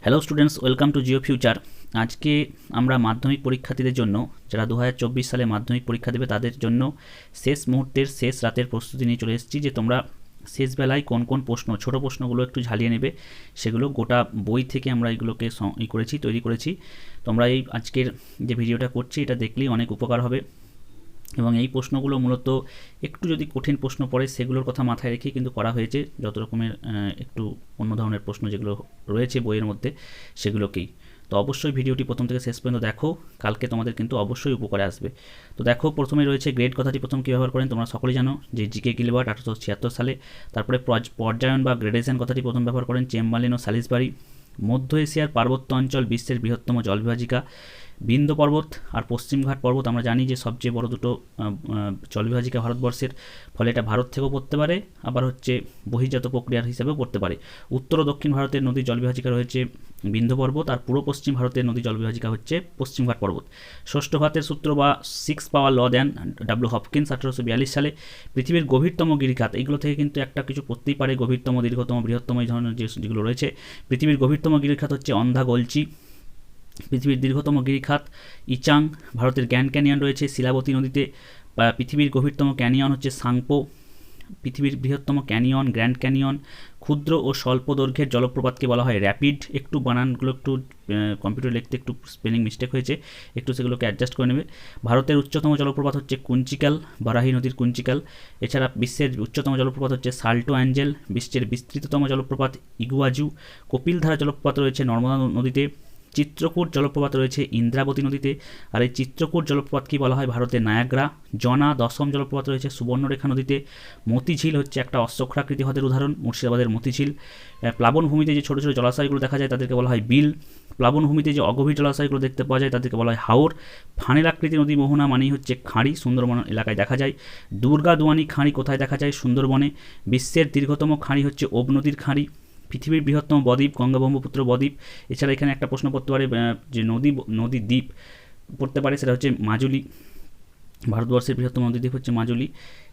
Hello students, welcome to Jio future. আজকে আমরা মাধ্যমিক পরীক্ষার্থীদের জন্য, যারা 2024 সালে মাধ্যমিক পরীক্ষা দেবে তাদের জন্য শেষ মুহূর্তের শেষ রাতের প্রস্তুতি নিয়ে চলে এসেছি, যে তোমরা শেষ বেলায় কোন কোন প্রশ্ন, ছোট প্রশ্নগুলো একটু ঝালিয়ে নেবে। সেগুলো গোটা বই থেকে আমরা এগুলোকে তৈরি করেছি। তোমরা এই আজকের যে ভিডিওটা করছি এটা দেখলেই অনেক উপকার হবে। এবং এই প্রশ্নগুলো মূলত একটু যদি কঠিন প্রশ্ন পড়ে সেগুলোর কথা মাথায় রেখেই কিন্তু করা হয়েছে, যত রকমের একটু অন্য ধরনের প্রশ্ন যেগুলো রয়েছে বইয়ের মধ্যে সেগুলোকেই। তো অবশ্যই ভিডিওটি প্রথম থেকে শেষ পর্যন্ত দেখো, কালকে তোমাদের কিন্তু অবশ্যই উপকারে আসবে। তো দেখো, প্রথমে রয়েছে গ্রেড কথাটি প্রথম কী ব্যবহার করেন তোমরা সকলেই জানো, যে জিকে গিলবার্ট 1876 সালে। তারপরে পর্যায়ন বা গ্রেডেশন কথাটি প্রথম ব্যবহার করেন চেম্বারলিন ও স্যালিসবারি। মধ্য এশিয়ার পার্বত্য অঞ্চল বিশ্বের বৃহত্তম জলবিভাজিকা বিন্ধ্য পর্বত আর পশ্চিমঘাট পর্বত। আমরা জানি যে সবচেয়ে বড় দুটো জলবিভাজিকা ভারতবর্ষের, ফলে এটা ভারত থেকেও পড়তে পারে, আবার হচ্ছে বহির্জাত প্রক্রিয়ার হিসাবেও পড়তে পারে। উত্তর ও দক্ষিণ ভারতের নদী জলবিভাজিকা রয়েছে বিন্ধ্য পর্বত, আর পূর্ব পশ্চিম ভারতের নদী জলবিভাজিকা হচ্ছে পশ্চিমঘাট পর্বত। ষষ্ঠ ঘাতের সূত্র বা সিক্স পাওয়ার ল দেন ডাব্লিউ হপকিন্স 1842 সালে। পৃথিবীর গভীরতম গিরিখাত, এগুলো থেকে কিন্তু একটা কিছু পড়তেই পারে, গভীরতম, দীর্ঘতম, বৃহত্তম, এই ধরনের যেগুলো রয়েছে। পৃথিবীর গভীরতম গিরিখাত হচ্ছে অন্ধা গলচি। পৃথিবীর দীর্ঘতম গিরিখাত ইচাং। ভারতের গ্র্যান্ড ক্যানিয়ন রয়েছে শিলাবতী নদীতে। পৃথিবীর গভীরতম ক্যানিয়ন হচ্ছে সাংপো। পৃথিবীর বৃহত্তম ক্যানিয়ন গ্র্যান্ড ক্যানিয়ন। ক্ষুদ্র ও স্বল্প দৈর্ঘ্যের জলপ্রপাতকে বলা হয় র্যাপিড। একটু বানানগুলো একটু কম্পিউটার লিখতে একটু স্পেলিং মিস্টেক হয়েছে, একটু সেগুলোকে অ্যাডজাস্ট করে নেবে। ভারতের উচ্চতম জলপ্রপাত হচ্ছে কুঞ্চিকাল, বারাহি নদীর কুঞ্চিকাল। এছাড়া বিশ্বের উচ্চতম জলপ্রপাত হচ্ছে সাল্টো অ্যাঞ্জেল। বিশ্বের বিস্তৃততম জলপ্রপাত ইগুয়াজু। কপিলধারা জলপ্রপাত রয়েছে নর্মদা নদীতে। চিত্রকূট জলপ্রপাত রয়েছে ইন্দ্রাবতী নদীতে। আর এই চিত্রকূট জলপ্রপাতকে বলা হয় ভারতের নায়াগ্রা। জনা দশম জলপ্রপাত রয়েছে সুবর্ণরেখা নদীতে। মতিঝিল হচ্ছে একটা অশ্বক্ষরাকৃতি হ্রদের উদাহরণ, মুর্শিদাবাদের মতিঝিল। প্লাবনভূমিতে যে ছোটো ছোটো জলাশয়গুলো দেখা যায় তাদেরকে বলা হয় বিল। প্লাবনভূমিতে যে অগভীর জলাশয়গুলো দেখতে পাওয়া যায় তাদেরকে বলা হয় হাওর। ফানেল আকৃতি নদী মোহনা মানেই হচ্ছে খাঁড়ি, সুন্দরবন এলাকায় দেখা যায়। দুর্গা দুয়ানি খাঁড়ি কোথায় দেখা যায়? সুন্দরবনে। বিশ্বের দীর্ঘতম খাঁড়ি হচ্ছে ওব নদীর খাঁড়ি। পৃথিবীর বৃহত্তম বদ্বীপ গঙ্গা ব্রহ্মপুত্র বদ্বীপ। এছাড়া এখানে একটা প্রশ্ন পড়তে পারে, যে নদী দ্বীপ পড়তে পারে, সেটা হচ্ছে মাজুলি। ভারতবর্ষের বৃহত্তম নদীদ্বীপ হচ্ছে মাজুলি।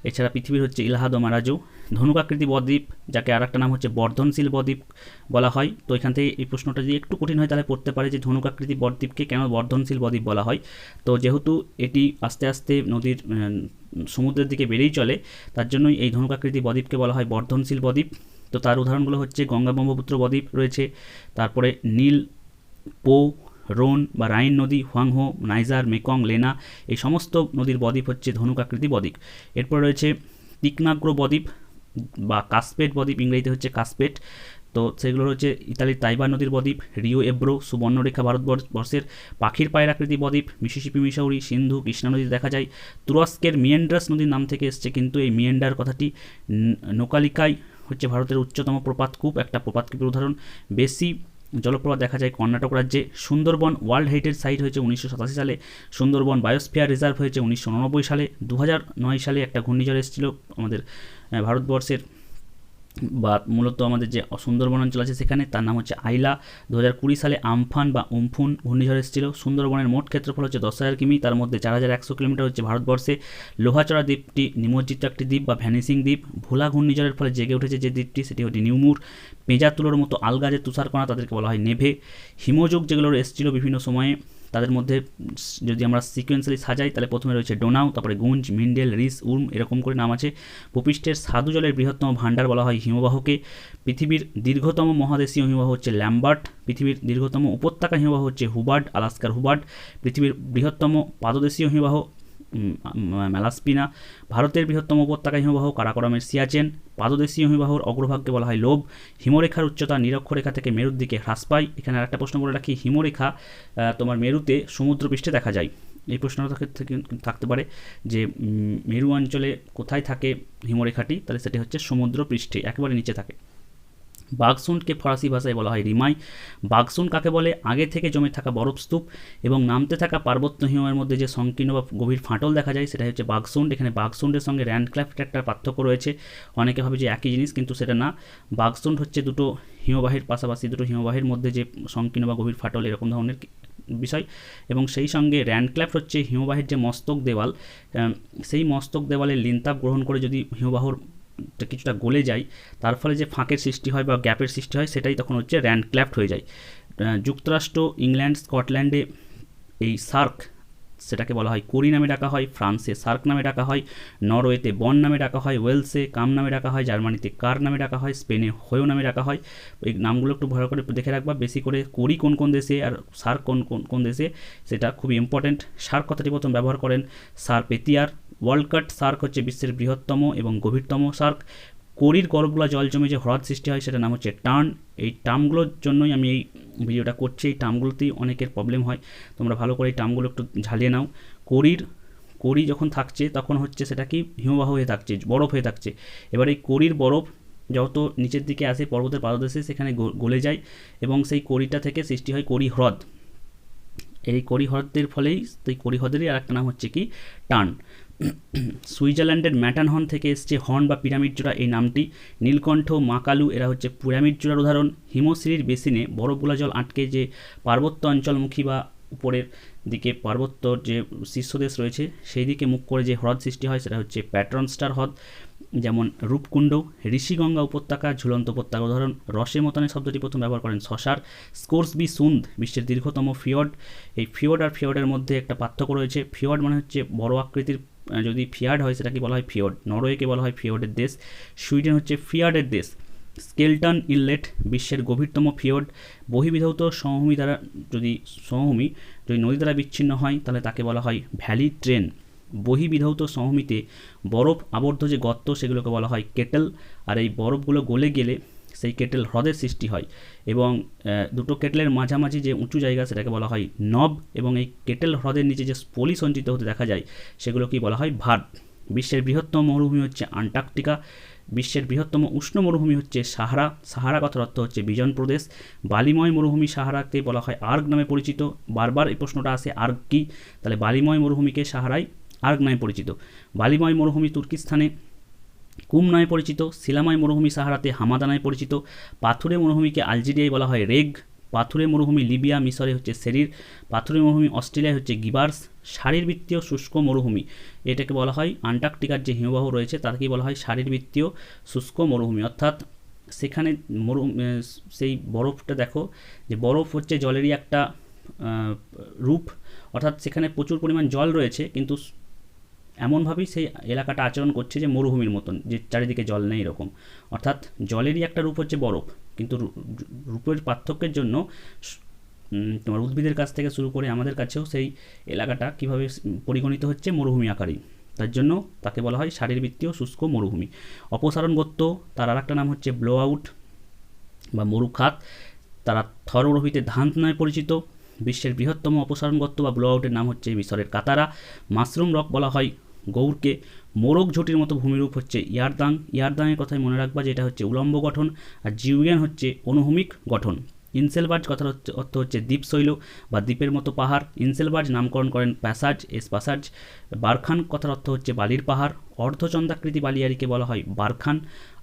এছাড়া পৃথিবীর হচ্ছে ইলাহাদ ও মারাজো। ধনুকাকৃতি বদ্বীপ, যাকে আর একটা নাম হচ্ছে বর্ধনশীল বদ্বীপ বলা হয়। তো এখান থেকে এই প্রশ্নটা যদি একটু কঠিন হয় তাহলে পড়তে পারে যে ধনুকাকৃতি বদ্বীপকে কেন বর্ধনশীল বদ্বীপ বলা হয়। তো যেহেতু এটি আস্তে আস্তে নদীর সমুদ্রের দিকে বেড়েই চলে, তার জন্যই এই ধনুকাকৃতি বদ্বীপকে বলা হয় বর্ধনশীল বদ্বীপ। তো তার উদাহরণগুলো হচ্ছে গঙ্গা ব্রহ্মপুত্র বদ্বীপ রয়েছে, তারপরে নীল, পো, রোন বা রাইন নদী, হুয়াংহো, নাইজার, মেকং, লেনা, এই সমস্ত নদীর বদ্বীপ হচ্ছে ধনুকাকৃতি বদ্বীপ। এরপর রয়েছে তীক্ষ্ণাগ্র বদ্বীপ বা কাসপেট বদ্বীপ, ইংরেজিতে হচ্ছে কাসপেট। তো সেগুলো হচ্ছে ইতালির তাইবার নদীর বদ্বীপ। রিও এব্রো সুবর্ণরেখা ভারতবর্ষের। পাখির পায়ের আকৃতি বদ্বীপ মিসিসিপি, মিসৌরি, সিন্ধু, কৃষ্ণা নদীতে দেখা যায়। তুরস্কের মিয়েন্ডার্স নদীর নাম থেকে এসছে, কিন্তু এই মিয়েন্ডার কথাটি নোকালিকায় হচ্ছে ভারতের উচ্চতম প্রপাতকূপ, একটা প্রপাতকূপের উদাহরণ। বেশি জলপ্রপাত দেখা যায় কর্ণাটক রাজ্যে। সুন্দরবন ওয়ার্ল্ড হেরিটেজ সাইট হয়েছে 1987 সালে। সুন্দরবন বায়োস্ফিয়ার রিজার্ভ হয়েছে 1999 সালে। 2009 সালে একটা ঘূর্ণিঝড় এসেছিল আমাদের ভারতবর্ষের, বা মূলত আমাদের যে সুন্দরবন অঞ্চল আছে সেখানে, তার নাম হচ্ছে আইলা। 2020 সালে আমফান বা উমফুন ঘূর্ণিঝড় এসেছিল। সুন্দরবনের মোট ক্ষেত্রফল হচ্ছে 10,000 কিমি, তার মধ্যে 4,100 কিলোমিটার হচ্ছে ভারতবর্ষে। লোহাচড়া দ্বীপটি নিমজ্জিত একটি দ্বীপ বা ভ্যানিসিং দ্বীপ। ভোলা ঘূর্ণিঝড়ের ফলে জেগে উঠেছে যে দ্বীপটি, সেটি হচ্ছে নিউমুর। পেঁজা তুলোর মতো আলগা যে তুষারকণা তাদেরকে বলা হয় নেভে। হিমযুগ যেগুলো এসেছিল বিভিন্ন সময়ে, তাদের মধ্যে যদি আমরা সিকোয়েন্সালি সাজাই তাহলে প্রথমে রয়েছে ডোনাউ, তারপরে গুঞ্জ, মিন্ডেল, রিস, উর্ম, এরকম করে নাম আছে। ভূপৃষ্ঠের স্বাদু জলের বৃহত্তম ভাণ্ডার বলা হয় হিমবাহকে। পৃথিবীর দীর্ঘতম মহাদেশীয় হিমবাহ হচ্ছে ল্যাম্বার্ট। পৃথিবীর দীর্ঘতম উপত্যকা হিমবাহ হচ্ছে হুবার্ড, আলাস্কার হুবার্ড। পৃথিবীর বৃহত্তম পাদদেশীয় হিমবাহ ম্যালাস্পিনা। ভারতের বৃহত্তম উপত্যকা হিমবাহ কারাকোরামের সিয়াচেন। পাদদেশীয় হিমবাহর অগ্রভাগকে বলা হয় লোভ। হিমরেখার উচ্চতা নিরক্ষরেখা থেকে মেরুর দিকে হ্রাস পায়। এখানে আরেকটা প্রশ্ন বলে রাখি, হিমরেখা তোমার মেরুতে সমুদ্রপৃষ্ঠে দেখা যায়। এই প্রশ্নটা থাকতে পারে যে মেরু অঞ্চলে কোথায় থাকে হিমরেখাটি, তাহলে সেটি হচ্ছে সমুদ্রপৃষ্ঠে একেবারে নিচে থাকে। বাগসুন্ডকে ফরাসি ভাষায় বলা হয় রিমাই। বাগসুন্ড কাকে বলে? আগে থেকে জমে থাকা বরফস্তূপ এবং নামতে থাকা পার্বত্য হিমের মধ্যে যে সংকীর্ণ বা গভীর ফাটল দেখা যায় সেটা হচ্ছে বাগসুন্ড। এখানে বাগসুন্ডের সঙ্গে র্যান্ডক্লাফ্ট একটা পার্থক্য রয়েছে, অনেকে ভাবে যে একই জিনিস, কিন্তু সেটা না। বাগসুন্ড হচ্ছে দুটো হিমবাহের পাশাপাশি দুটো হিমবাহের মধ্যে যে সংকীর্ণ বা গভীর ফাটল, এরকম ধরনের বিষয়। এবং সেই সঙ্গে র্যান্ডক্লাফ্ট হচ্ছে হিমবাহের যে মস্তক দেওয়াল, সেই মস্তক দেওয়ালের লিনতাপ গ্রহণ করে যদি হিমবাহর কিছুটা গলে যায়, তার ফলে যে ফাঁকের সৃষ্টি হয় বা গ্যাপের সৃষ্টি হয়, সেটাই তখন হচ্ছে র্যান্ডক্লাফ্ট হয়ে যায়। যুক্তরাষ্ট্র, ইংল্যান্ড, স্কটল্যান্ডে এই সার্ক সেটাকে বলা হয় কোরি নামে ডাকা হয়, ফ্রান্সে সার্ক নামে ডাকা হয়, নরওয়েতে বন নামে ডাকা হয়, ওয়েলসে কাম নামে ডাকা হয়, জার্মানিতে কার নামে ডাকা হয়, স্পেনে হোয়ো নামে ডাকা হয়। এই নামগুলো একটু ভালো করে দেখে রাখবা, বেশি করে কোরি কোন কোন দেশে আর সার্ক কোন কোন দেশে, সেটা খুবই ইম্পর্টেন্ট। সার্ক কথাটি প্রথম ব্যবহার করেন স্যার পেতিয়ার। ওয়ালকাট সার্ক হচ্ছে বিশ্বের বৃহত্তম এবং গভীরতম সার্ক। কোরির গর্ভগুলা জল জমে যে হ্রদ সৃষ্টি হয় সেটার নাম হচ্ছে টার্ন। এই টার্মগুলোর জন্যই আমি এই ভিডিওটা করছি। এই টার্মগুলোতেই অনেকের প্রবলেম হয়, তোমরা ভালো করে এই টার্মগুলো একটু ঝালিয়ে নাও। কোরি যখন থাকছে তখন হচ্ছে সেটা কি হিমবাহ হয়ে থাকছে, বরফ হয়ে থাকছে। এবার এই কোরির বরফ যত নিচের দিকে আসে পর্বতের পাদদেশে সেখানে গলে যায় এবং সেই কোরিটা থেকে সৃষ্টি হয় কোরি হ্রদ। এই কোরি হ্রদের ফলেই সেই কোরি হ্রদেরই আর একটা নাম হচ্ছে কি টার্ন। সুইজারল্যান্ডের ম্যাটানহর্ন থেকে এসছে হর্ন বা পিরামিড জোড়া এই নামটি। নীলকণ্ঠ, মাকালু এরা হচ্ছে পিরামিড জোড়ার উদাহরণ। হিমশ্রীর বেসিনে বরফগুলা জল আটকে যে পার্বত্য অঞ্চলমুখী বা উপরের দিকে পার্বত্যর যে শীর্ষদেশ রয়েছে সেই দিকে মুখ করে যে হ্রদ সৃষ্টি হয় সেটা হচ্ছে প্যাট্রন স্টার হ্রদ। যেমন রূপকুণ্ড, ঋষিগঙ্গা উপত্যকা, ঝুলন্ত উপত্যকা উদাহরণ। রসে মতনের শব্দটি প্রথম ব্যবহার করেন সসার। স্কোর্সবি সুন্দ বিশ্বের দীর্ঘতম ফিয়র্ড। এই ফিয়র্ড আর ফিয়র্ডের মধ্যে একটা পার্থক্য রয়েছে। ফিয়র্ড মানে হচ্ছে বড় আকৃতির, যদি ফিয়ার্ড হয় সেটাকে বলা হয় ফিয়র্ড। নরওয়েকে বলা হয় ফিয়র্ডের দেশ। সুইডেন হচ্ছে ফিয়ার্ডের দেশ। স্কেলটন ইনলেট বিশ্বের গভীরতম ফিয়র্ড। বহির্বিধৌত সমভূমি দ্বারা যদি নদী দ্বারা বিচ্ছিন্ন হয় তাহলে তাকে বলা হয় ভ্যালি ট্রেন। বহির্বিধৌত সমভূমিতে বরফ আবদ্ধ যে গর্ত সেগুলোকে বলা হয় কেটেল। আর এই বরফগুলো গলে গেলে সেই কেটেল হ্রদের সৃষ্টি হয় এবং দুটো কেটেলের মাঝামাঝি যে উঁচু জায়গা সেটাকে বলা হয় নব। এবং এই কেটেল হ্রদের নিচে যে পলি সঞ্চিত হতে দেখা যায় সেগুলোকেই বলা হয় ভার্ব। বিশ্বের বৃহত্তম মরুভূমি হচ্ছে আন্টার্কটিকা। বিশ্বের বৃহত্তম উষ্ণ মরুভূমি হচ্ছে সাহারা। সাহারা কথার অর্থ হচ্ছে বিজন প্রদেশ। বালিময় মরুভূমি সাহারাকে বলা হয় আর্গ নামে পরিচিত। বারবার এই প্রশ্নটা আসে আর্গ কি, তাহলে বালিময় মরুভূমিকে সাহারায় আর্গ নামে পরিচিত। বালিময় মরুভূমি তুর্কিস্তানে কুম নামে পরিচিত। শিলাময় মরুভূমি সাহারাতে হামাদা নামে পরিচিত। পাথুরে মরুভূমিকে আলজেরিয়ায় বলা হয় রেগ। পাথুরে মরুভূমি লিবিয়া মিশরে হচ্ছে সেরির। পাথুরে মরুভূমি অস্ট্রেলিয়ায় হচ্ছে গিবার্স। শারীরবৃত্তীয় শুষ্ক মরুভূমি এটাকে বলা হয় আন্টার্কটিকার যে হিমবাহ রয়েছে তাকেই বলা হয় শারীরবৃত্তীয় শুষ্ক মরুভূমি। অর্থাৎ সেখানে সেই বরফটা দেখো যে বরফ হচ্ছে জলেরই একটা রূপ, অর্থাৎ সেখানে প্রচুর পরিমাণ জল রয়েছে কিন্তু এমনভাবেই সেই এলাকাটা আচরণ করছে যে মরুভূমির মতন, যে চারিদিকে জল নেই এরকম। অর্থাৎ জলেরই একটা রূপ হচ্ছে বরফ, কিন্তু রূপের পার্থক্যের জন্য তোমার উদ্ভিদের কাছ থেকে শুরু করে আমাদের কাছেও সেই এলাকাটা কীভাবে পরিগণিত হচ্ছে মরুভূমি আকারেই, তার জন্য তাকে বলা হয় শারীরবৃত্তীয় শুষ্ক মরুভূমি। অপসারণ গর্ত তার আর একটা নাম হচ্ছে ব্লো আউট বা মরুখাত। তারা থর প্রভৃতি ধান নামে পরিচিত। বিশ্বের বৃহত্তম অপসারণ গর্ত বা ব্লো আউটের নাম হচ্ছে মিশরের কাতারা। মাশরুম রক বলা হয় গৌরকে। মোরগ ঝটির মতো ভূমিরূপ হচ্ছে ইয়ারদাং। ইয়ারদাংয়ের কথাই মনে রাখবা যে এটা হচ্ছে উলম্ব গঠন, আর জিউয়ান হচ্ছে অনুভূমিক গঠন। ইনসেলবার্জ কথার অর্থ হচ্ছে দ্বীপশৈল বা দ্বীপের মতো পাহাড়। ইনসেলবার্জ নামকরণ করেন প্যাসাজ প্যাসাজ। বারখান কথার অর্থ হচ্ছে বালির পাহাড়। অর্ধচন্দ্রাকৃতি বালিয়ারিকে বলা হয় বারখান।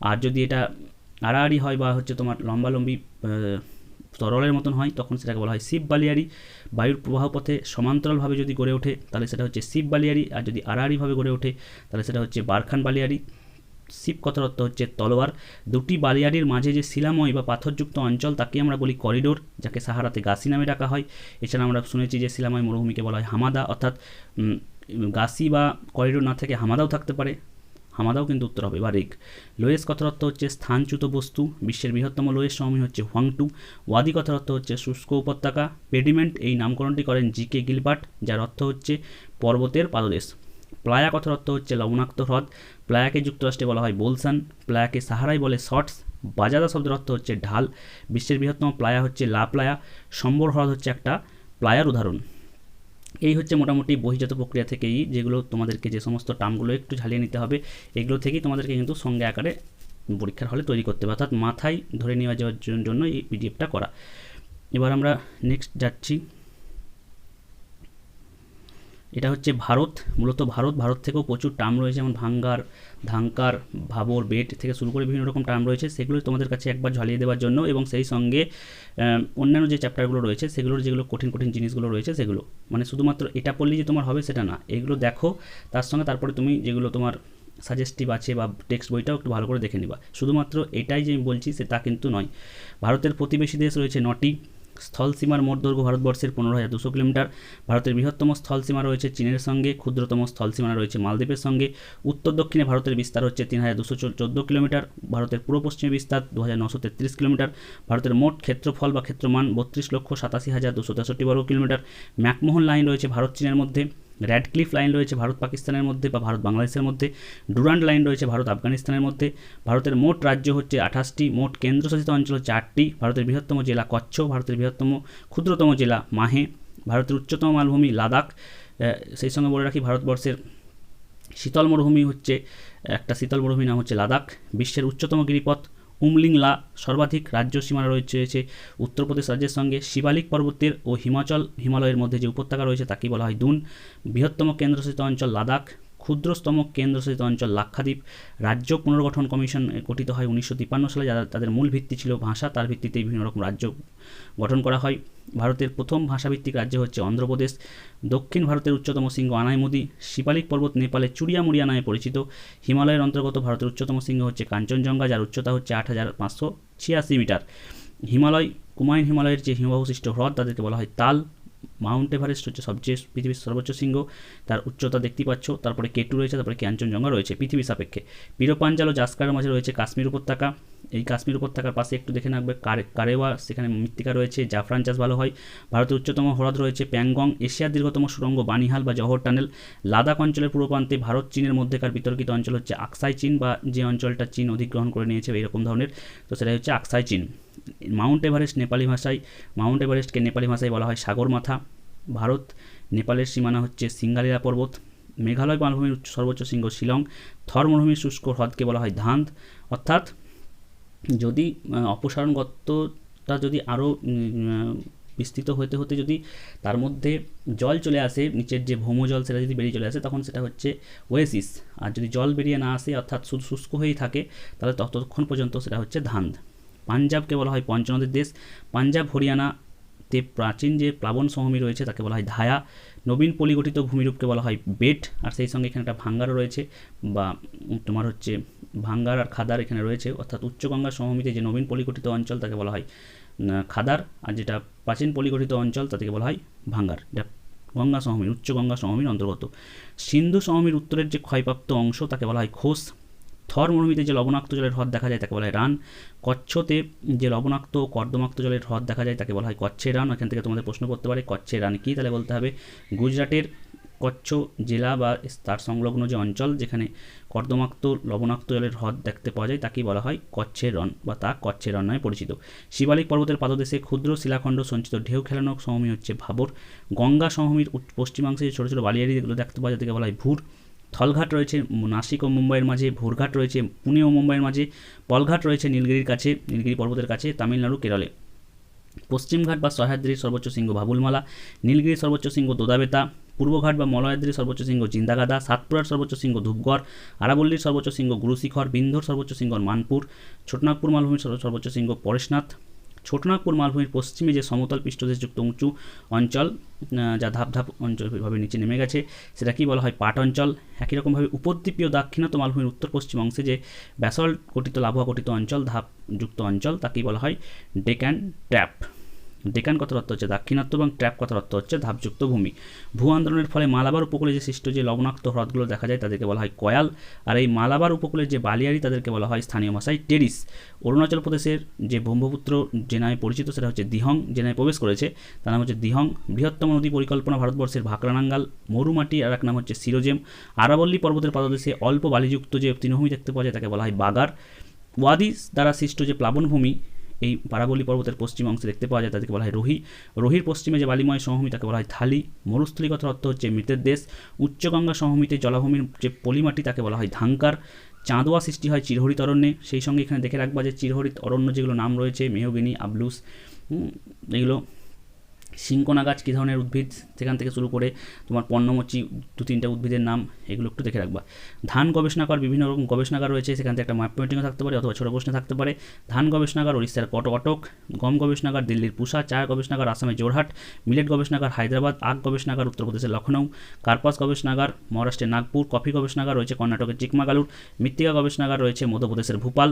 আর যদি এটা আড়াআড়ি হয় বা হচ্ছে তোমার লম্বালম্বি তরলের মতন হয় তখন সেটাকে বলা হয় শিব বালিয়ারি। বায়ুর প্রবাহ পথে সমান্তরালভাবে যদি গড়ে ওঠে তাহলে সেটা হচ্ছে শিব বালিয়ারি, আর যদি আড়াআড়িভাবে গড়ে ওঠে তাহলে সেটা হচ্ছে বারখান বালিয়ারি। শিব কথার অর্থ হচ্ছে তলোয়ার। দুটি বালিয়ারির মাঝে যে শিলাময় বা পাথরযুক্ত অঞ্চল তাকে আমরা বলি করিডোর, যাকে সাহারাতে গাসি নামে ডাকা হয়। এছাড়া আমরা শুনেছি যে শিলাময় মরুভূমিকে বলা হয় হামাদা, অর্থাৎ গাসি বা করিডোর না থেকে হামাদাও থাকতে পারে, হামাদাও কিন্তু উত্তর হবে বা রেগ। লোয়েস কথার অর্থ হচ্ছে স্থানচ্যুত বস্তু। বিশ্বের বৃহত্তম লোয়েস সমভূমি হচ্ছে হোয়াংটু। ওয়াদি কথার অর্থ হচ্ছে শুষ্ক উপত্যকা। পেডিমেন্ট এই নামকরণটি করেন জি.কে. গিলবার্ট, যার অর্থ হচ্ছে পর্বতের পাদদেশ। প্লায়া কথার অর্থ হচ্ছে লবণাক্ত হ্রদ। প্লায়াকে যুক্তরাষ্ট্রে বলা হয় বোলসান। প্লায়াকে সাহারাই বলে শর্টস। বাজাদা শব্দের অর্থ হচ্ছে ঢাল। বিশ্বের বৃহত্তম প্লায়া হচ্ছে লা প্লায়া। সম্বর হ্রদ হচ্ছে একটা প্লায়ার উদাহরণ। এই হচ্ছে মোটামুটি বহির্জাত প্রক্রিয়া থেকেই যেগুলো তোমাদেরকে যে সমস্ত টার্মগুলো একটু ঝালিয়ে নিতে হবে এগুলো থেকেই তোমাদেরকে কিন্তু সঙ্গে আকারে পরীক্ষার হলে তৈরি করতে হবে, অর্থাৎ মাথায় ধরে নেওয়া যাওয়ার জন্য এই পিডিএফটা করা। এবার আমরা নেক্সট যাচ্ছি। এটা হচ্ছে ভারত, মূলত ভারত থেকেও প্রচুর টার্ম রয়েছে, যেমন ভাঙ্গার, ধাঙ্কার, ভাবর, বেট থেকে শুরু করে বিভিন্ন রকম টার্ম রয়েছে, সেগুলো তোমাদের কাছে একবার ঝালিয়ে দেওয়ার জন্য এবং সেই সঙ্গে অন্যান্য যে চ্যাপ্টারগুলো রয়েছে সেগুলোর যেগুলো কঠিন জিনিসগুলো রয়েছে সেগুলো, মানে শুধুমাত্র এটা পড়লেই যে তোমার হবে সেটা না, এগুলো দেখো তার সঙ্গে তারপরে তুমি যেগুলো তোমার সাজেস্টিভ আছে বা টেক্সট বইটাও একটু ভালো করে দেখে নিবা। শুধুমাত্র এটাই যে আমি বলছি সে তা কিন্তু নয়। ভারতের প্রতিবেশী দেশ রয়েছে 9টি। স্থলসীমার মোট দৈর্ঘ্য ভারতবর্ষের 15,200 কিলোমিটার। ভারতের বৃহত্তম স্থলসীমা রয়েছে চীনের সঙ্গে, ক্ষুদ্রতম স্থলসীমা রয়েছে মালদ্বীপের সঙ্গে। উত্তর দক্ষিণে ভারতের বিস্তার হচ্ছে 3,214 কিলোমিটার। ভারতের পূর্ব পশ্চিমে বিস্তার 2,933 কিলোমিটার। ভারতের মোট ক্ষেত্রফল বা ক্ষেত্রমান 32,87,263 বর্গ কিলোমিটার। ম্যাকমোহন লাইন রয়েছে ভারত চীনের মধ্যে। র্যাডক্লিফ লাইন রয়েছে ভারত পাকিস্তানের মধ্যে বা ভারত বাংলাদেশের মধ্যে। ডুরান্ড লাইন রয়েছে ভারত আফগানিস্তানের মধ্যে। ভারতের মোট রাজ্য হচ্ছে 28টি, মোট কেন্দ্রশাসিত অঞ্চল হচ্ছে 8টি। ভারতের বৃহত্তম জেলা কচ্ছ, ভারতের ক্ষুদ্রতম জেলা মাহে। ভারতের উচ্চতম মালভূমি লাদাখ। সেই সঙ্গে বলে রাখি ভারতবর্ষের শীতল মরুভূমি হচ্ছে শীতল মরুভূমি নাম হচ্ছে লাদাখ। বিশ্বের উচ্চতম গিরিপথ উমলিংলা। সর্বাধিক রাজ্য সীমানা রয়েছে উত্তরপ্রদেশ রাজ্যের সঙ্গে। শিবালিক পর্বতের ও হিমালয়ের মধ্যে যে উপত্যকা রয়েছে তাকে বলা হয় দুন। বৃহত্তম কেন্দ্রশাসিত অঞ্চল লাদাখ। ক্ষুদ্রতম কেন্দ্রশাসিত অঞ্চল লাক্ষাদ্বীপ। রাজ্য পুনর্গঠন কমিশন গঠিত হয় 1953 সালে, যারা তাদের মূল ভিত্তি ছিল ভাষা, তার ভিত্তিতেই বিভিন্ন রকম রাজ্য গঠন করা হয়। ভারতের প্রথম ভাষাভিত্তিক রাজ্য হচ্ছে অন্ধ্রপ্রদেশ। দক্ষিণ ভারতের উচ্চতম শৃঙ্গ আনাইমুদি। শিবালিক পর্বত নেপালে চুরিয়ামুড়িয়া নামে পরিচিত। হিমালয়ের অন্তর্গত ভারতের উচ্চতম শৃঙ্গ হচ্ছে কাঞ্চনজঙ্ঘা, যার উচ্চতা হচ্ছে 8,586 মিটার। কুমায়ুন হিমালয়ের যে হিমবাহবিশিষ্ট হ্রদ তাদেরকে বলা হয় তাল। মাউন্ট এভারেস্ট হচ্ছে পৃথিবীর সর্বোচ্চ শৃঙ্গ, তার উচ্চতা দেখতে পাচ্ছ। তারপরে কেটু রয়েছে, তারপরে কাঞ্চনজঙ্ঘা রয়েছে পৃথিবীর সাপেক্ষে। পিরোপাঞ্জাল ও জাস্কারের মাঝে রয়েছে কাশ্মীর উপত্যকা। এই কাশ্মীর উপত্যকার পাশে একটু দেখে রাখবে কারেওয়া, সেখানে মৃত্তিকা রয়েছে, জাফরান চাষ ভালো হয়। ভারতের উচ্চতম হ্রদ রয়েছে প্যাংগং। এশিয়ার দীর্ঘতম সুড়ঙ্গ বানিহাল বা জওহর টানেল। লাদাখ অঞ্চলের পূর্ব প্রান্তে ভারত চীনের মধ্যেকার বিতর্কিত অঞ্চল হচ্ছে আকসাই চীন, বা যে অঞ্চলটা চীন অধিগ্রহণ করে নিয়েছে এইরকম ধরনের, তো সেটা হচ্ছে আকসাই চীন। মাউন্ট এভারেস্ট এভারেস্টকে নেপালি ভাষায় বলা হয় সাগরমাথা। ভারত নেপালের সীমানা হচ্ছে সিঙ্গালিলা পর্বত। মেঘালয় মালভূমির সর্বোচ্চ শৃঙ্গ শিলং। থর মরুভূমির শুষ্ক হ্রদকে বলা হয় ধান্দ। অর্থাৎ যদি অপসারণগতটা যদি আরও বিস্তৃত হতে হতে যদি তার মধ্যে জল চলে আসে, নিচের যে ভৌমজল সেটা যদি বেরিয়ে চলে আসে, তখন সেটা হচ্ছে ওয়েসিস। আর যদি জল বেরিয়ে না আসে, অর্থাৎ শুধু শুষ্ক হয়েই থাকে, তাহলে ততক্ষণ পর্যন্ত সেটা হচ্ছে ধান্দ। পাঞ্জাবকে বলা হয় পঞ্চনদীর দেশ। পাঞ্জাব হরিয়ানাতে প্রাচীন যে প্লাবন সমভূমি রয়েছে তাকে বলা হয় ধায়া। নবীন পলিগঠিত ভূমিরূপকে বলা হয় বেট। আর সেই সঙ্গে এখানে একটা ভাঙ্গারও রয়েছে, বা তোমার হচ্ছে ভাঙ্গার আর খাদার এখানে রয়েছে। অর্থাৎ উচ্চগঙ্গা সমভূমিতে যে নবীন পলিগঠিত অঞ্চল তাকে বলা হয় খাদার, আর যেটা প্রাচীন পলিগঠিত অঞ্চল তাদেরকে বলা হয় ভাঙ্গার। এটা গঙ্গা সমভূমি, উচ্চ গঙ্গা সমভূমির অন্তর্গত। সিন্ধু সমভূমির উত্তরের যে ক্ষয়প্রাপ্ত অংশ তাকে বলা হয় খোস। থর মরুভূমিতে যে লবণাক্ত জলের হ্রদ দেখা যায় তাকে বলা হয় রান। কচ্ছতে যে লবণাক্ত ও কর্দমাক্ত জলের হ্রদ দেখা যায় তাকে বলা হয় কচ্ছের রান। এখান থেকে তোমাদের প্রশ্ন করতে পারে কচ্ছের রান কী, তাহলে বলতে হবে গুজরাটের কচ্ছ জেলা বা তার সংলগ্ন যে অঞ্চল যেখানে কর্দমাক্ত লবণাক্ত জলের হ্রদ দেখতে পাওয়া যায় তাকেই বলা হয় কচ্ছের রণ, বা তা কচ্ছের রণ নামে পরিচিত। শিবালিক পর্বতের পাদদেশে ক্ষুদ্র শিলাখণ্ড সঞ্চিত ঢেউ খেলানো সমভূমি হচ্ছে ভাবর। গঙ্গা সমভূমির পশ্চিমাংশে যে ছোটো ছোটো বালিয়াড়ি যেগুলো দেখতে পাওয়া যায় তাকে বলা হয় ভুর। থলঘাট রয়েছে নাসিক ও মুম্বাইয়ের মাঝে। ভোরঘাট রয়েছে পুনে ও মুম্বাইয়ের মাঝে। পলঘাট রয়েছে নীলগিরি পর্বতের কাছে, তামিলনাড়ু কেরলে। পশ্চিমঘাট বা সহ্যাদ্রির সর্বোচ্চ শৃঙ্গ ভাবুলমালা। নীলগিরির সর্বোচ্চ শৃঙ্গ দোদাবেতা। পূর্বঘাট বা মলয়াদ্রির সর্বোচ্চ শৃঙ্গ জিন্দাগাদা। সাতপুরার সর্বোচ্চ শৃঙ্গ ধূপগড়। আরাবল্লীর সর্বোচ্চ শৃঙ্গ গুরুশিখর। বিন্ধ্যর সর্বোচ্চ শৃঙ্গ মানপুর। ছোটনাগপুর মালভূমির সর্বোচ্চ শৃঙ্গ পরেশনাথ। ছোটনাগপুর মালভূমির পশ্চিমে যে সমতল পৃষ্ঠদেশযুক্ত উঁচু অঞ্চল যা ধাপ অঞ্চলভাবে নিচে নেমে গেছে সেটা কি বলা হয় পাট অঞ্চল। একই রকমভাবে উপদ্বীপীয় দাক্ষিণাত্য মালভূমির উত্তর পশ্চিম অংশে যে ব্যাসল্ট গঠিত লাভা গঠিত অঞ্চল ধাপযুক্ত অঞ্চল তাকেই বলা হয় ডেকান ট্র্যাপ। ডেকান কথার অর্থ হচ্ছে দাক্ষিণাত্য এবং ট্র্যাপ কথার অর্থ হচ্ছে ধাপযুক্ত ভূমি। ভূ আন্দোলনের ফলে মালাবার উপকূলে যে সৃষ্ট যে লবণাক্ত হ্রদগুলো দেখা যায় তাদেরকে বলা হয় কয়াল। আর এই মালাবার উপকূলের যে বালিয়াড়ি তাদেরকে বলা হয় স্থানীয় ভাষায় টেরিস। অরুণাচল প্রদেশের যে ব্রহ্মপুত্র যে নামে পরিচিত সেটা হচ্ছে দিহং, যে নামে প্রবেশ করেছে তার নাম হচ্ছে দিহং। বৃহত্তম নদী পরিকল্পনা ভারতবর্ষের ভাকরানাঙ্গাল। মরুমাটি আর এক নাম হচ্ছে সিরোজেম। আরাবল্লী পর্বতের পাদদেশে অল্প বালিযুক্ত যে তৃণভূমি দেখতে পাওয়া যায় তাকে বলা হয় বাগার। ওয়াদিস দ্বারা সৃষ্ট যে প্লাবনভূমি এই আরাবল্লী পর্বতের পশ্চিম অংশে দেখতে পাওয়া যায় তাদেরকে বলা হয় রোহি। রোহির পশ্চিমে যে বালিময় সমভূমি তাকে বলা হয় থালি। মরুস্থলী কথার অর্থ হচ্ছে মৃতের দেশ। উচ্চগঙ্গা সমভূমিতে জলাভূমির যে পলিমাটি তাকে বলা হয় ধাঙ্কার। চাঁদোয়া সৃষ্টি হয় চিরহরিত অরণ্যে। সেই সঙ্গে এখানে দেখে রাখবা যে চিরহরিত অরণ্য যেগুলো নাম রয়েছে মেহগিনি, আবলুস, এগুলো সিংকোনা গাছ কী ধরনের উদ্ভিদ সেখান থেকে শুরু করে তোমার পর্ণমোচী 2-3টা উদ্ভিদের নাম এগুলো একটু দেখে রাখবা। ধান গবেষণাগার বিভিন্ন রকম গবেষণাগার রয়েছে, সেখান থেকে একটা ম্যাপ পেন্টিংও থাকতে পারে অথবা ছোটো প্রশ্ন থাকতে পারে। ধান গবেষণাগার উড়িষ্যার কটক। গম গবেষণাগার দিল্লির পুসা। চা গবেষণাগার আসামের জোরহাট। মিলেট গবেষণাগার হায়দ্রাবাদ। আখ গবেষণাগার উত্তরপ্রদেশের লখনৌ। কার্পাস গবেষণাগার মহারাষ্ট্রের নাগপুর। কফি গবেষণাগার রয়েছে কর্ণাটকের চিকমাগালুর। মৃত্তিকা গবেষণাগার রয়েছে মধ্যপ্রদেশের ভূপাল।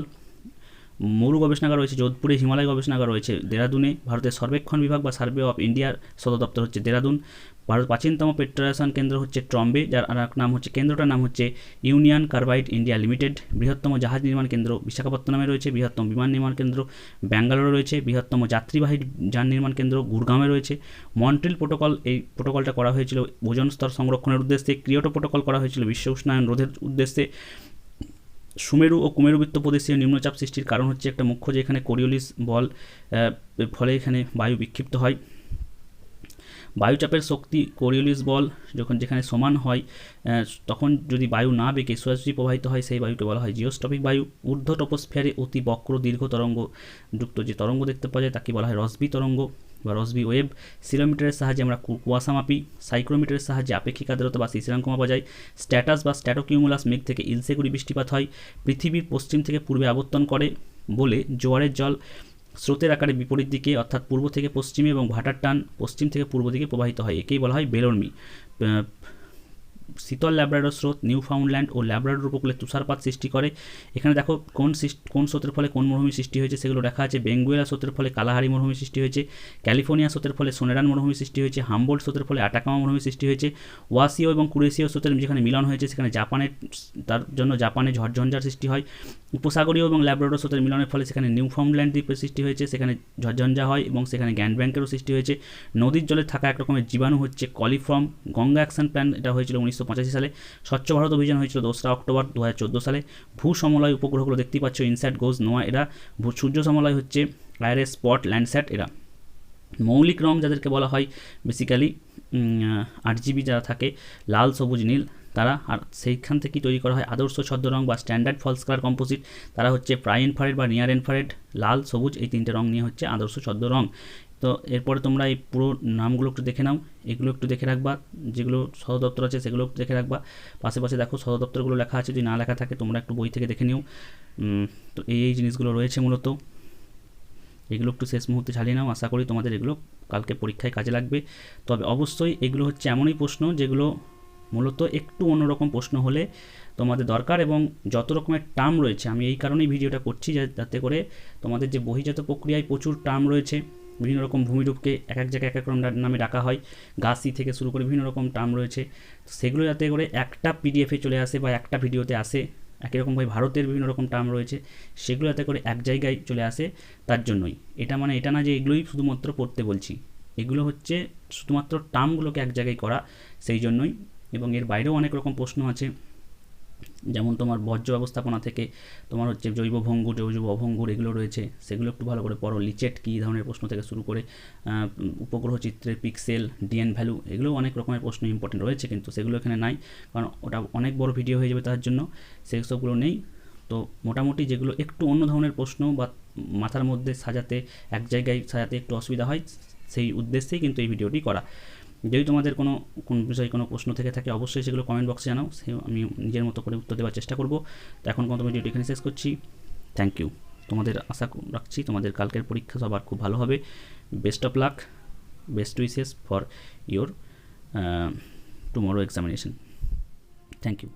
মরু গবেষণাগার রয়েছে যোধপুরে, হিমালয় গবেষণাগার রয়েছে দেরাদুনে, ভারতের সর্বেক্ষণ বিভাগ বা সার্ভে অফ ইন্ডিয়ার সদর দপ্তর হচ্ছে দেরাদুন, ভারত প্রাচীনতম পেট্রোলেশন কেন্দ্র হচ্ছে ট্রম্বে, যার আর এক নাম হচ্ছে কেন্দ্রটার নাম হচ্ছে ইউনিয়ন কার্বাইড ইন্ডিয়া লিমিটেড, বৃহত্তম জাহাজ নির্মাণ কেন্দ্র বিশাখাপত্তনমে রয়েছে, বৃহত্তম বিমান নির্মাণ কেন্দ্র ব্যাঙ্গালোরে রয়েছে, বৃহত্তম যাত্রীবাহী যান নির্মাণ কেন্দ্র গুরগাঁওয়ে রয়েছে, মন্ট্রিল প্রোটোকল, এই প্রোটোকলটা করা হয়েছিল ওজোন স্তর সংরক্ষণের উদ্দেশ্যে, কিয়োটো প্রোটোকল করা হয়েছিল বিশ্ব উষ্ণায়ন রোধের উদ্দেশ্যে, সুমেরু ও কুমেরুবৃত্ত প্রদেশীয় নিম্নচাপ সৃষ্টির কারণ হচ্ছে একটা মুখ্য যে এখানে কোরিওলিস বল, ফলে এখানে বায়ু বিক্ষিপ্ত হয়, বায়ুচাপের শক্তি কোরিওলিস বল যেখানে সমান হয় তখন যদি বায়ু না বেঁকে সোজাসুজি প্রবাহিত হয় সেই বায়ুকে বলা হয় জিওস্ট্রপিক বায়ু, ঊর্ধ্ব ট্রপোস্ফিয়ারে অতি বক্র দীর্ঘ তরঙ্গ যুক্ত যে তরঙ্গ দেখতে পাওয়া যায় তাকে বলা হয় রসবি তরঙ্গ বা রসবি ওয়েভ, সিলোমিটারের সাহায্যে আমরা কুয়াশা মাপি, সাইক্রোমিটারের সাহায্যে আপেক্ষিক আর্দ্রতা বা শিশিরাঙ্ক মাপা যায়, স্ট্যাটাস বা স্ট্যাটোকিউমুলাস মেঘ থেকে ইলসেগুড়ি বৃষ্টিপাত হয়, পৃথিবীর পশ্চিম থেকে পূর্বে আবর্তন করে বলে জোয়ারের জল স্রোতের আকারে বিপরীত দিকে অর্থাৎ পূর্ব থেকে পশ্চিমে এবং ভাটার টান পশ্চিম থেকে পূর্ব দিকে প্রবাহিত হয়, একেই বলা হয় বেলর্মি। শীতল ল্যাব্রাডর স্রোত নিউ ফাউন্ডল্যান্ড ও ল্যাব্রাডর উপকূলে তুষারপাত সৃষ্টি করে, এখানে দেখো কোন স্রোতের ফলে কোন মরুভূমি সৃষ্টি হয়েছে সেগুলো দেখা আছে, বেঙ্গুয়েলা স্রোতের ফলে কালাহারি মরুভূমি সৃষ্টি হয়েছে, ক্যালিফোর্নিয়া স্রোতের ফলে সোনেরান মরুভূমি সৃষ্টি হয়েছে, হামবোল্ট স্রোতের ফলে আটাকামা মরুভূমি সৃষ্টি হয়েছে, ওয়াসিও এবং কুরেশিও স্রোতের যেখানে মিলন হয়েছে সেখানে তার জন্য জাপানে ঝড়ঝঞ্ঝার সৃষ্টি হয়, উপসাগরীয় এবং ল্যাব্রাডর স্রোতের মিলনের ফলে সেখানে নিউ ফাউন্ডল্যান্ড দ্বীপের সৃষ্টি হয়েছে, সেখানে ঝড়ঝঞ্ঝা হয় এবং সেখানে গ্যান্ড ব্যাঙ্কেরও সৃষ্টি হয়েছে, নদীর জলে থাকা এক রকমের জীবাণু হচ্ছে কলিফর্ম, গঙ্গা অ্যাকশন প্ল্যান এটা হয়েছিল 1985 সালে, স্বচ্ছ ভারত অভিযান হয়েছিল 2রা অক্টোবর 2014 সালে, ভূ সমলয় উপগ্রহগুলো দেখতে পাচ্ছ ইনস্যাট গোজ নোয়া এরা, সূর্য সমলয় হচ্ছে আইআরএস স্পট ল্যান্ডস্যাট এরা, মৌলিক রং যাদেরকে বলা হয় বেসিক্যালি 8GB যারা থাকে লাল সবুজ নীল তারা, আর সেইখান থেকেই তৈরি করা হয় আদর্শ ছদ্ম রং বা স্ট্যান্ডার্ড ফলস কালার কম্পোজিট, তারা হচ্ছে প্রাই ইনফ্রারেড বা নিয়ার ইনফ্রারেড, লাল সবুজ এই 3টে রং নিয়ে হচ্ছে আদর্শ ছদ্ম রং। তো এরপরে তোমরা এই পুরো নামগুলো একটু দেখে নাও, এগুলো একটু দেখে রাখবা, যেগুলো সদর দপ্তর আছে সেগুলো একটু দেখে রাখবা, পাশে দেখো সদর দপ্তরগুলো লেখা আছে, যদি না লেখা থাকে তোমরা একটু বই থেকে দেখে নিও। তো এই জিনিসগুলো রয়েছে মূলত, এগুলো একটু শেষ মুহূর্তে ঝালিয়ে নাও, আশা করি তোমাদের এগুলো কালকে পরীক্ষায় কাজে লাগবে। তবে অবশ্যই এগুলো হচ্ছে এমনই প্রশ্ন যেগুলো মূলত একটু অন্যরকম প্রশ্ন হলে তোমাদের দরকার, এবং যত রকমের টার্ম রয়েছে আমি এই কারণেই ভিডিওটা করছি যাতে করে তোমাদের যে বহিজাত প্রক্রিয়ায় প্রচুর টার্ম রয়েছে, বিভিন্ন রকম ভূমিরূপকে এক এক জায়গায় এক এক রকম নামে ডাকা হয়, গাছি থেকে শুরু করে বিভিন্ন রকম টার্ম রয়েছে, সেগুলো যাতে করে একটা পিডিএফে চলে আসে বা একটা ভিডিওতে আসে, একই রকমভাবে ভারতের বিভিন্ন রকম টার্ম রয়েছে সেগুলো যাতে করে এক জায়গায় চলে আসে তার জন্যই। এটা না যে এগুলোই শুধুমাত্র পড়তে বলছি, এগুলো হচ্ছে শুধুমাত্র টার্মগুলোকে এক জায়গায় করা সেই জন্যই, এবং এর বাইরেও অনেক রকম প্রশ্ন আছে, যেমন তোমার বর্জ্য ব্যবস্থাপনা থেকে তোমার হচ্ছে জৈব ভঙ্গুর জৈব অভঙ্গুর এগুলো রয়েছে, সেগুলো একটু ভালো করে পড়ো, লিচেট কী ধরনের প্রশ্ন থেকে শুরু করে উপগ্রহ চিত্রের পিক্সেল ডিএন ভ্যালু এগুলোও অনেক রকমের প্রশ্ন ইম্পর্টেন্ট রয়েছে, কিন্তু সেগুলো এখানে নাই কারণ ওটা অনেক বড় ভিডিও হয়ে যাবে তার জন্য সেই সবগুলো নেই। তো মোটামুটি যেগুলো একটু অন্য ধরনের প্রশ্ন বা মাথার মধ্যে সাজাতে এক জায়গায় সাজাতে একটু অসুবিধা হয় সেই উদ্দেশ্যেই কিন্তু এই ভিডিওটি করা। যদি তোমাদের কোনো বিষয়ে কোনো প্রশ্ন থেকে থাকে অবশ্যই সেগুলো কমেন্ট বক্সে জানাও, সে আমি নিজের মতো করে উত্তর দেওয়ার চেষ্টা করব। তো এখন কোনো ভিডিওটি এখানে শেষ করছি, থ্যাংক ইউ। তোমাদের আশা রাখছি তোমাদের কালকের পরীক্ষা সবার খুব ভালো হবে, best of luck, best wishes for your tomorrow examination, thank you.